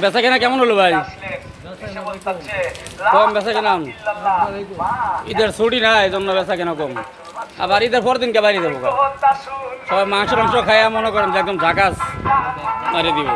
বেচা কেনা কেমন হলো ভাই? কম বেচা কেনা, ঈদের ছুটি না, এই জন্য বেচা কেনা কম। আবার ঈদের পর দিনকে বাড়ি দেবো, সবাই মাংস টাংস খাইয়া মনে করেন যে একদম ঝাকাস মারি দিব।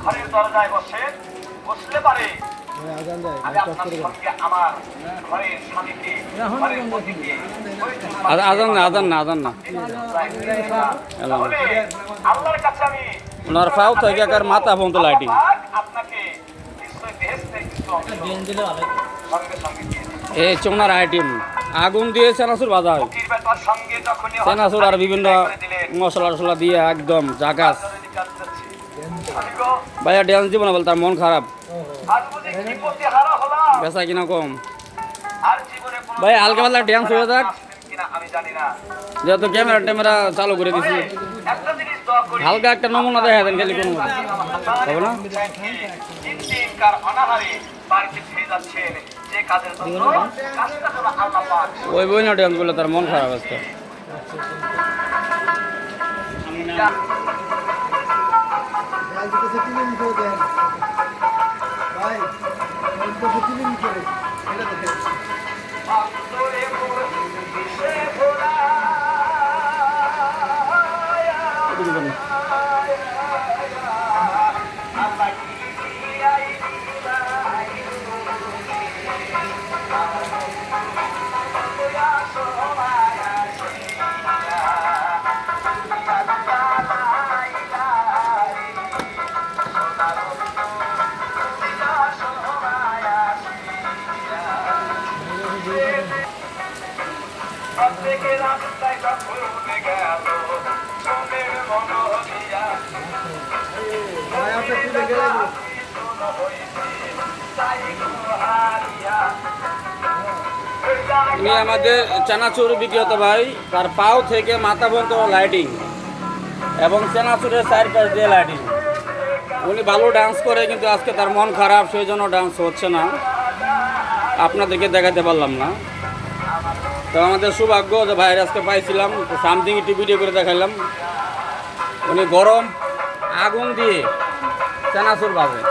ঘরের দরজায় বসে বসলে পারে ওনার পাও থেকে আর মাথা পর্যন্ত লাইটিং। এই চোনার আইটেম আগুন দিয়ে চানাচুর ভাজা হয়, চানাচুর আর বিভিন্ন মশলা টসলা দিয়ে একদম জাগাস। ভাইয়া ড্যান্স দিব না বল, তার মন খারাপ, বেচা কিনা কম। ভাই হালকা পাতলা ড্যান্স হয়ে যাক, যেহেতু ক্যামেরা ট্যামেরা চালু করে দিছি, হালকা একটা নমুনা দেখা দেন খালি, কোনো হবে না। ওই বই না ড্যান্স বলে তার মন খারাপ আজকে। ইনি আমাদের চানাচুর বিক্রেতা ভাই, তার পাও থেকে মাথা পর্যন্ত লাইটিং এবং চানাচুরের চার পাশ দিয়ে লাইটিং। উনি ভালো ডান্স করে, কিন্তু আজকে তার মন খারাপ, সেই জন্য ডান্স হচ্ছে না, আপনাদেরকে দেখাতে পারলাম না। তো আমাদের সৌভাগ্য যে ভাইয়ের আজকে পাইছিলাম, সামথিং একটু ভিডিও করে দেখাইলাম। উনি গরম আগুন দিয়ে চানাচুর ভাজে।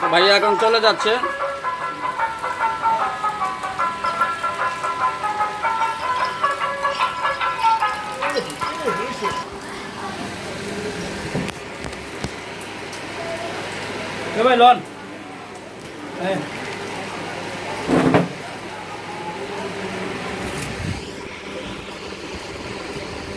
তো ভাইয়া এখন চলে যাচ্ছে। ভাই লন